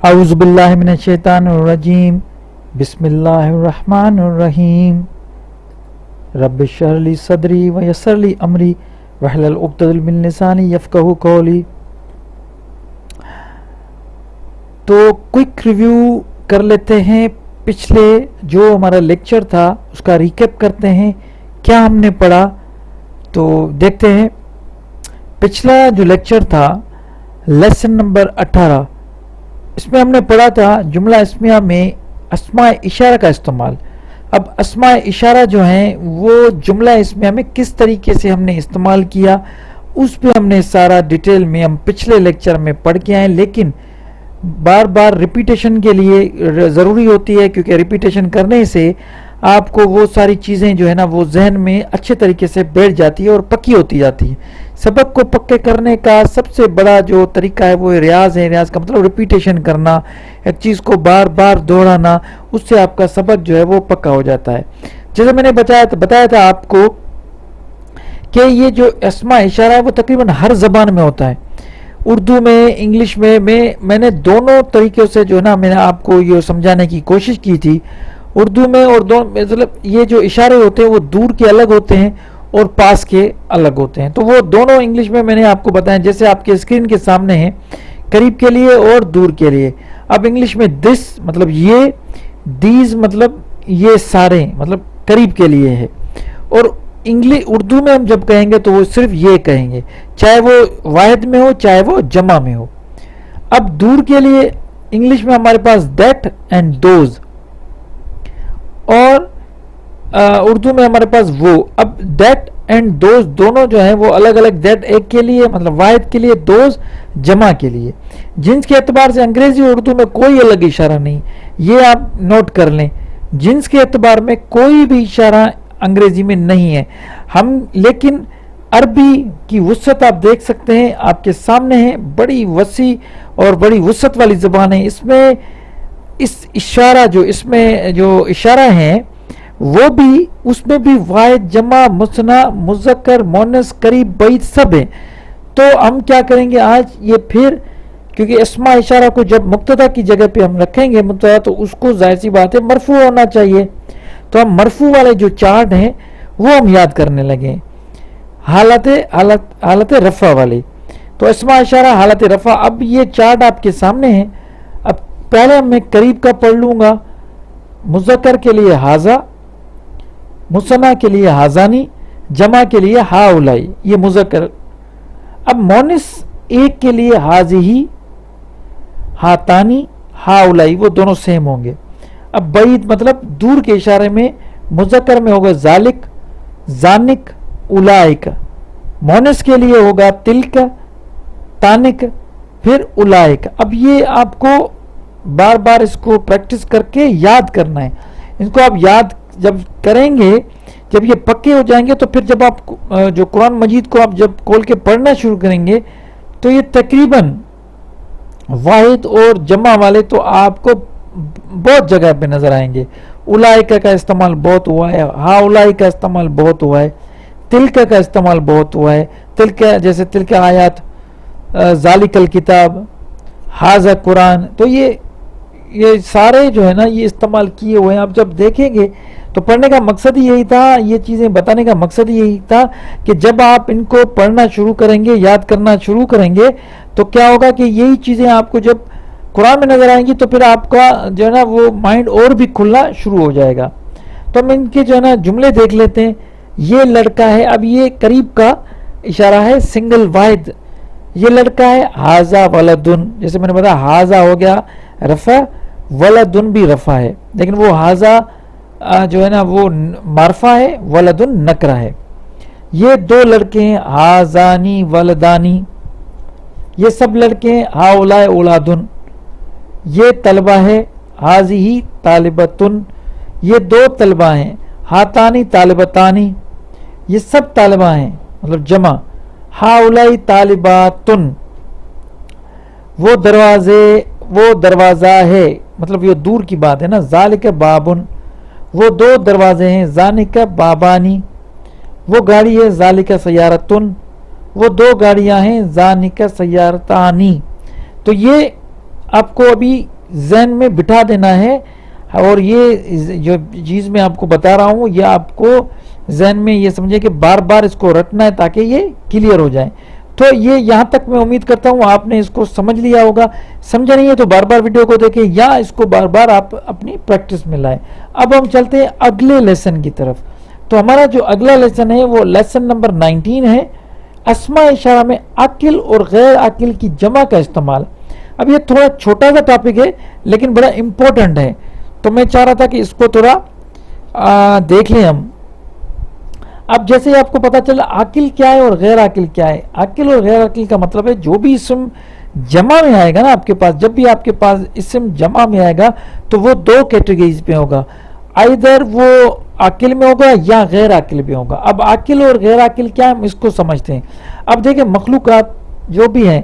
اعوذ باللہ من الشیطان الرجیم بسم اللہ الرحمن الرحیم رب اشرح لی صدری ویسر لی امری واحلل عقدۃ من لسانی یفقہوا قولی۔ تو کوئک ریویو کر لیتے ہیں، پچھلے جو ہمارا لیکچر تھا اس کا ریکیپ کرتے ہیں، کیا ہم نے پڑھا تو دیکھتے ہیں۔ پچھلا جو لیکچر تھا لیسن نمبر 18، اس میں ہم نے پڑھا تھا جملہ اسمیہ میں اسماء اشارہ کا استعمال۔ اب اسماء اشارہ جو ہیں وہ جملہ اسمیہ میں کس طریقے سے ہم نے استعمال کیا اس پہ ہم نے سارا ڈیٹیل میں ہم پچھلے لیکچر میں پڑھ کے آئے، لیکن بار بار ریپیٹیشن کے لیے ضروری ہوتی ہے، کیونکہ ریپیٹیشن کرنے سے آپ کو وہ ساری چیزیں جو ہے نا وہ ذہن میں اچھے طریقے سے بیٹھ جاتی ہے اور پکی ہوتی جاتی ہے۔ سبق کو پکے کرنے کا سب سے بڑا جو طریقہ ہے وہ ریاض ہے۔ ریاض کا مطلب ریپیٹیشن کرنا، ایک چیز کو بار بار دہرانا، اس سے آپ کا سبق جو ہے وہ پکا ہو جاتا ہے۔ جیسے میں نے بتایا تھا آپ کو کہ یہ جو اسماء اشارہ ہے وہ تقریباً ہر زبان میں ہوتا ہے، اردو میں، انگلش میں نے دونوں طریقوں سے جو ہے نا میں نے آپ کو یہ سمجھانے کی کوشش کی تھی۔ اردو میں اور مطلب یہ جو اشارے ہوتے ہیں وہ دور کے الگ ہوتے ہیں اور پاس کے الگ ہوتے ہیں، تو وہ دونوں انگلش میں نے آپ کو بتایا، جیسے آپ کے اسکرین کے سامنے ہیں، قریب کے لیے اور دور کے لیے۔ اب انگلش میں دس مطلب یہ، دیز مطلب یہ سارے مطلب قریب کے لیے ہے، اور اردو میں ہم جب کہیں گے تو وہ صرف یہ کہیں گے، چاہے وہ واحد میں ہو چاہے وہ جمع میں ہو۔ اب دور کے لیے انگلش میں ہمارے پاس دیٹ اینڈ دوز، اور اردو میں ہمارے پاس وہ۔ اب دیٹ اینڈ دوز دونوں جو ہیں وہ الگ الگ، دیٹ ایک کے لیے مطلب واحد کے لیے، دوز جمع کے لیے۔ جنس کے اعتبار سے انگریزی اور اردو میں کوئی الگ اشارہ نہیں، یہ آپ نوٹ کر لیں، جنس کے اعتبار میں کوئی بھی اشارہ انگریزی میں نہیں ہے۔ لیکن عربی کی وسعت آپ دیکھ سکتے ہیں، آپ کے سامنے ہے، بڑی وسیع اور بڑی وسعت والی زبان ہے۔ اس میں اس میں جو اشارہ ہیں وہ بھی، اس میں بھی واحد، جمع، مثنیٰ، مذکر، مؤنث، قریب، بعید سب ہیں۔ تو ہم کیا کریں گے آج یہ پھر، کیونکہ اسماء اشارہ کو جب مبتدا کی جگہ پہ ہم رکھیں گے مبتدا، تو اس کو ظاہر سی بات ہے مرفوع ہونا چاہیے، تو ہم مرفوع والے جو چارٹ ہیں وہ ہم یاد کرنے لگے، حالت رفع والے۔ تو اسماء اشارہ حالت رفع، اب یہ چارٹ آپ کے سامنے ہیں۔ اب پہلے میں قریب کا پڑھ لوں گا، مذکر کے لیے حاذا، مثنیٰ کے لیے حاذانی، جمع کے لیے ہاؤلائی، یہ مذکر۔ اب مؤنث ایک کے لیے حاذیہی، ہاتانی، ہاؤلائی، وہ دونوں سیم ہوں گے۔ اب بعید مطلب دور کے اشارے میں مذکر میں ہوگا ذالک، ذانک، اولائک، مؤنث کے لیے ہوگا تلک، تانک، پھر اولائک۔ اب یہ آپ کو بار بار اس کو پریکٹس کر کے یاد کرنا ہے۔ ان کو آپ یاد جب کریں گے، جب یہ پکے ہو جائیں گے، تو پھر جب آپ جو قرآن مجید کو آپ جب کھول کے پڑھنا شروع کریں گے تو یہ تقریباً واحد اور جمع والے تو آپ کو بہت جگہ پہ نظر آئیں گے۔ اولائک کا استعمال بہت ہوا ہے، ہاؤلائی کا استعمال بہت ہوا ہے، تلک کا استعمال بہت ہوا ہے، تلک جیسے تلک آیات، ذالک الکتاب، ھذا قرآن، تو یہ سارے جو ہے نا یہ استعمال کیے ہوئے ہیں۔ آپ جب دیکھیں گے تو پڑھنے کا مقصد یہی تھا، یہ چیزیں بتانے کا مقصد یہی تھا کہ جب آپ ان کو پڑھنا شروع کریں گے، یاد کرنا شروع کریں گے، تو کیا ہوگا کہ یہی چیزیں آپ کو جب قرآن میں نظر آئیں گی تو پھر آپ کا جو ہے نا وہ مائنڈ اور بھی کھلنا شروع ہو جائے گا۔ تو ہم ان کے جو ہے نا جملے دیکھ لیتے ہیں۔ یہ لڑکا ہے، اب یہ قریب کا اشارہ ہے، سنگل واحد، یہ لڑکا ہے، ھذا ولدن، جیسے میں نے بتایا ھذا ہو گیا رفع، ولدن بھی رفع ہے، لیکن وہ ھذا جو ہے نا وہ معرفہ ہے، ولدن نکرہ ہے۔ یہ دو لڑکے ہیں، ھذانی ولدانی، یہ سب لڑکے ہیں، ہاؤلائے اولادن، یہ طلبہ ہے، ھذیہ طالبۃن، یہ دو طلبہ ہیں، ہاتانی طالبتانی، یہ سب طالبہ ہیں مطلب جمع، ہاؤلائی طالباتن، وہ دروازہ ہے مطلب یہ دور کی بات ہے نا، ذالک بابن، وہ دو دروازے ہیں، ذانک بابانی، وہ گاڑی ہے، ذالک سیارتن، وہ دو گاڑیاں ہیں، ذانک سیارتانی۔ تو یہ آپ کو ابھی ذہن میں بٹھا دینا ہے، اور یہ جو چیز میں آپ کو بتا رہا ہوں یہ آپ کو ذہن میں یہ سمجھے کہ بار بار اس کو رٹنا ہے تاکہ یہ کلیئر ہو جائے. تو یہ یہاں تک میں امید کرتا ہوں آپ نے اس کو سمجھ لیا ہوگا. سمجھا نہیں ہے تو بار بار ویڈیو کو دیکھیں یا اس کو بار بار آپ اپنی پریکٹس میں لائیں. اب ہم چلتے ہیں اگلے لیسن کی طرف. تو ہمارا جو اگلا لیسن ہے وہ لیسن نمبر 19 ہے، اسماء اشارہ میں عاقل اور غیر عاقل کی جمع کا استعمال. اب یہ تھوڑا چھوٹا سا ٹاپک ہے لیکن بڑا امپورٹنٹ ہے، تو میں چاہ رہا تھا کہ اس کو تھوڑا دیکھ لیں ہم. اب جیسے آپ کو پتا چلا عاقل کیا ہے اور غیر عاقل کیا ہے. عاقل اور غیر عاقل کا مطلب ہے جو بھی اسم جمع میں آئے گا نا آپ کے پاس، جب بھی آپ کے پاس اسم جمع میں آئے گا تو وہ دو کیٹیگریز پہ ہوگا، آئیدر وہ عاقل میں ہوگا یا غیر عاقل میں ہوگا. اب عاقل اور غیر عاقل کیا ہم اس کو سمجھتے ہیں. اب دیکھیں مخلوقات جو بھی ہیں،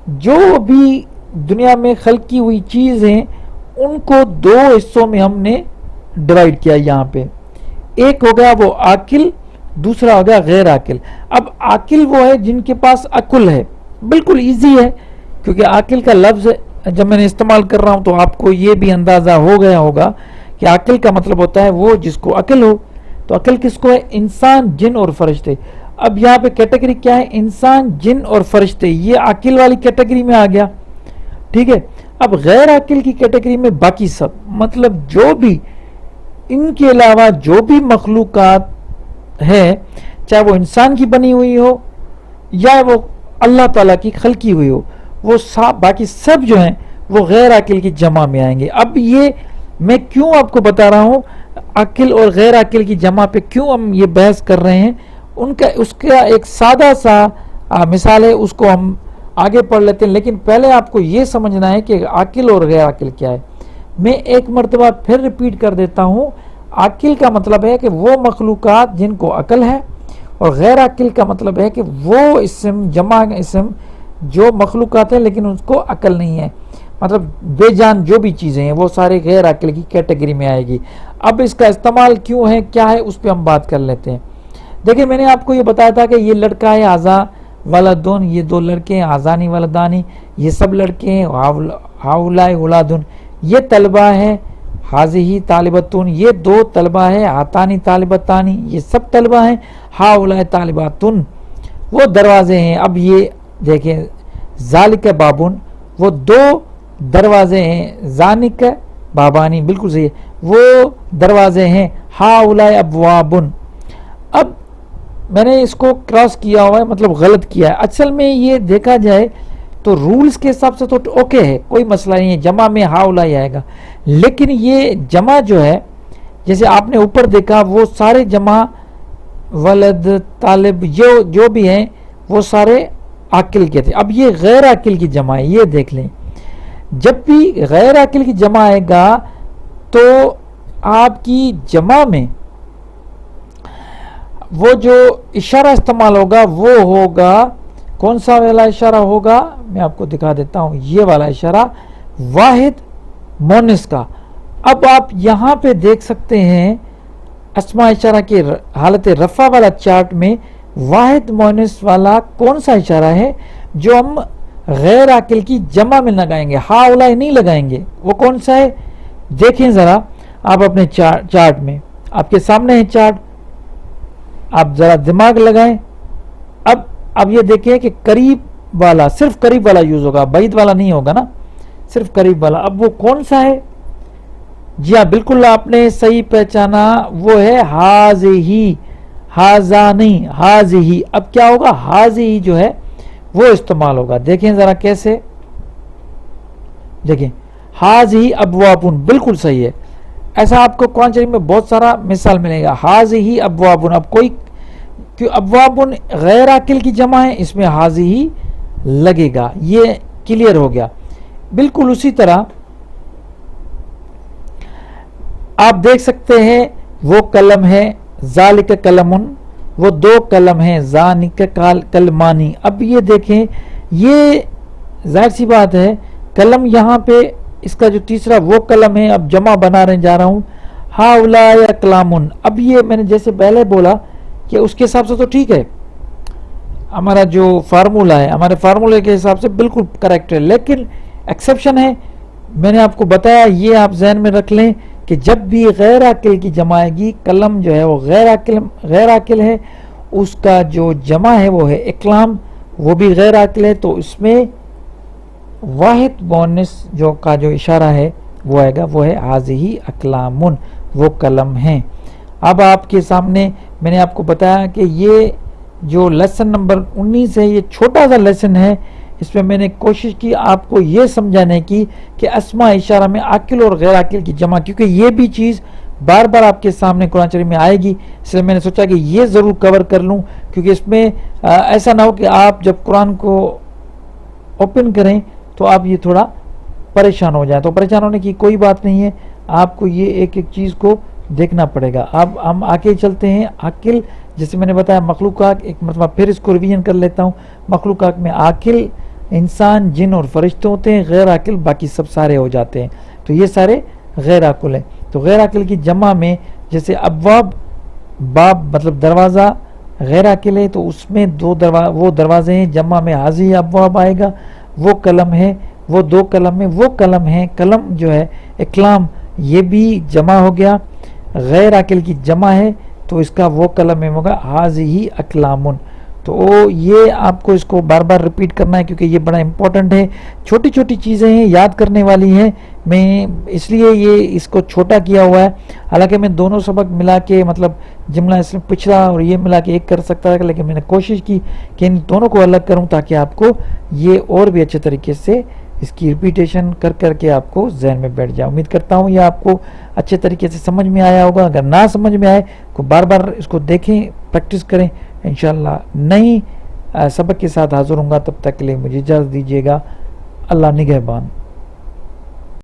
جو بھی دنیا میں خلق کی ہوئی چیز ہیں، ان کو دو حصوں میں ہم نے ڈیوائیڈ کیا یہاں پہ. ایک ہو گیا وہ عاقل، دوسرا ہو گیا غیر عاقل. اب عاقل وہ ہے جن کے پاس عقل ہے، بالکل ایزی ہے کیونکہ عاقل کا لفظ جب میں نے استعمال کر رہا ہوں تو آپ کو یہ بھی اندازہ ہو گیا ہوگا کہ عاقل کا مطلب ہوتا ہے وہ جس کو عقل ہو. تو عقل کس کو ہے؟ انسان، جن اور فرشتے. اب یہاں پہ کیٹیگری کیا ہے؟ انسان، جن اور فرشتے. یہ عاقل والی کیٹیگری میں آ گیا، ٹھیک ہے. اب غیر عاقل کی کیٹیگری میں باقی سب، مطلب جو بھی ان کے علاوہ جو بھی مخلوقات ہے، چاہے وہ انسان کی بنی ہوئی ہو یا وہ اللہ تعالیٰ کی خلقی ہوئی ہو، وہ باقی سب جو ہیں وہ غیر عاقل کی جمع میں آئیں گے. اب یہ میں کیوں آپ کو بتا رہا ہوں عاقل اور غیر عاقل کی جمع پہ کیوں ہم یہ بحث کر رہے ہیں، اس کا ایک سادہ سا مثال ہے، اس کو ہم آگے پڑھ لیتے ہیں. لیکن پہلے آپ کو یہ سمجھنا ہے کہ عاقل اور غیر عاقل کیا ہے. میں ایک مرتبہ پھر ریپیٹ کر دیتا ہوں. عاقل کا مطلب ہے کہ وہ مخلوقات جن کو عقل ہے، اور غیر عاقل کا مطلب ہے کہ وہ اسم، جمع اسم جو مخلوقات ہیں لیکن اس کو عقل نہیں ہے، مطلب بے جان جو بھی چیزیں ہیں وہ سارے غیر عاقل کی کیٹیگری میں آئے گی. اب اس کا استعمال کیوں ہے، کیا ہے، اس پہ ہم بات کر لیتے ہیں. دیکھیں میں نے آپ کو یہ بتایا تھا کہ یہ لڑکا ہے آزا ولدن، یہ دو لڑکے ہیں آزانی ولدانی، یہ سب لڑکے ہیں ہاؤلائے اولادن، یہ طلبہ ہیں حاضی طالبتون، یہ دو طلبہ ہیں آتانی طالبتانی، یہ سب طلبہ ہیں ہاؤلائے طالباتن، وہ دروازے ہیں. اب یہ دیکھیں ذالک بابن، وہ دو دروازے ہیں، ذانک بابانی، بالکل صحیح ہے، وہ دروازے ہیں، ہاؤلائے ابوابن. اب میں نے اس کو کراس کیا ہوا ہے، مطلب غلط کیا ہے. اصل میں یہ دیکھا جائے تو رولز کے حساب سے تو اوکے ہے، کوئی مسئلہ نہیں ہے، جمع میں ہاؤلائے آئے گا. لیکن یہ جمع جو ہے جیسے آپ نے اوپر دیکھا وہ سارے جمع ولد طالب جو بھی ہیں وہ سارے عاقل کے تھے. اب یہ غیر عاقل کی جمع ہے، یہ دیکھ لیں. جب بھی غیر عاقل کی جمع آئے گا تو آپ کی جمع میں وہ جو اشارہ استعمال ہوگا وہ ہوگا کون سا والا اشارہ ہوگا، میں آپ کو دکھا دیتا ہوں، یہ والا اشارہ واحد مونس کا. اب آپ یہاں پہ دیکھ سکتے ہیں اسماء اشارہ کے حالت رفع والا چارٹ میں واحد مونس والا کون سا اشارہ ہے جو ہم غیر عاقل کی جمع میں لگائیں گے، ہاؤلائے نہیں لگائیں گے. وہ کون سا ہے دیکھیں ذرا آپ اپنے چارٹ میں، آپ کے سامنے ہے چارٹ، آپ ذرا دماغ لگائیں. اب یہ دیکھیں کہ قریب والا، صرف قریب والا یوز ہوگا، بعید والا نہیں ہوگا نا، صرف قریب والا. اب وہ کون سا ہے؟ جی ہاں بالکل آپ نے صحیح پہچانا، وہ ہے حاضی، حاضا نہیں حاضی. اب کیا ہوگا؟ حاضی جو ہے وہ استعمال ہوگا. دیکھیں ذرا کیسے، دیکھیں حاضی ابوابن، بالکل صحیح ہے. ایسا آپ کو قرآن شریف میں بہت سارا مثال ملے گا. حاضی ابوابن، اب کوئی کہ ابوابن غیر عاقل کی جمع ہے، اس میں حاضی ہی لگے گا. یہ کلیئر ہو گیا. بالکل اسی طرح آپ دیکھ سکتے ہیں وہ قلم ہے ذالک قلمن، وہ دو قلم ہیں ذانک قلمانی. اب یہ دیکھیں یہ ظاہر سی بات ہے قلم یہاں پہ اس کا جو تیسرا وہ قلم ہے. اب جمع بنا رہے جا رہا ہوں ہاؤلائے اقلامن. اب یہ میں نے جیسے پہلے بولا کہ اس کے حساب سے تو ٹھیک ہے، ہمارا جو فارمولا ہے ہمارے فارمولے کے حساب سے بالکل کریکٹ ہے، لیکن ایکسیپشن ہے. میں نے آپ کو بتایا، یہ آپ ذہن میں رکھ لیں کہ جب بھی غیر عاقل کی جمع آئے گی، کلم جو ہے وہ غیر عاقل ہے، اس کا جو جمع ہے وہ ہے اقلام، وہ بھی غیر عاقل ہے، تو اس میں واحد مؤنث جو کا جو اشارہ ہے وہ آئے گا، وہ ہے حاذہ اقلام، وہ قلم ہیں۔ اب آپ کے سامنے میں نے آپ کو بتایا کہ یہ جو لیسن نمبر 19 ہے، یہ چھوٹا سا لیسن ہے، اس میں نے کوشش کی آپ کو یہ سمجھانے کی کہ اسماء اشارہ میں عاقل اور غیر عاقل کی جمع، کیونکہ یہ بھی چیز بار بار آپ کے سامنے قرآن شریف میں آئے گی، اس لیے میں نے سوچا کہ یہ ضرور کور کر لوں، کیونکہ اس میں ایسا نہ ہو کہ آپ جب قرآن کو اوپن کریں تو آپ یہ تھوڑا پریشان ہو جائیں۔ تو پریشان ہونے کی کوئی بات نہیں ہے، آپ کو یہ ایک ایک چیز کو دیکھنا پڑے گا۔ اب ہم آگے چلتے ہیں۔ عاقل جیسے میں نے بتایا مخلوقات، ایک مرتبہ پھر اس کو ریویژن کر لیتا ہوں، مخلوقات میں عاقل انسان، جن اور فرشتے ہوتے ہیں، غیر عاقل باقی سب سارے ہو جاتے ہیں، تو یہ سارے غیر عاقل ہیں۔ تو غیر عاقل کی جمع میں جیسے ابواب، باب مطلب دروازہ غیر عاقل ہے، تو اس میں وہ دروازے ہیں، جمع میں حاذہ ابواب آئے گا، وہ قلم ہے، وہ دو قلم ہے، وہ قلم ہے، قلم جو ہے اقلام، یہ بھی جمع ہو گیا، غیر عاقل کی جمع ہے تو اس کا وہ قلم میں ہوگا حاذہ اقلام۔ تو یہ آپ کو اس کو بار بار ریپیٹ کرنا ہے کیونکہ یہ بڑا امپورٹنٹ ہے، چھوٹی چھوٹی چیزیں ہیں، یاد کرنے والی ہیں، میں اس لیے یہ اس کو چھوٹا کیا ہوا ہے، حالانکہ میں دونوں سبق ملا کے مطلب جملہ اس میں پچھلا اور یہ ملا کے ایک کر سکتا تھا، لیکن میں نے کوشش کی کہ ان دونوں کو الگ کروں تاکہ آپ کو یہ اور بھی اچھے طریقے سے اس کی ریپیٹیشن کر کر کے آپ کو ذہن میں بیٹھ جائے۔ امید کرتا ہوں یہ آپ کو اچھے طریقے سے سمجھ میں آیا ہوگا، اگر نہ سمجھ میں آئے تو بار بار اس کو دیکھیں، پریکٹس کریں، انشاءاللہ نئی سبق کے ساتھ حاضر ہوں گا، تب تک کے لیے مجھے اجازت دیجیے گا۔ اللہ نگہبان۔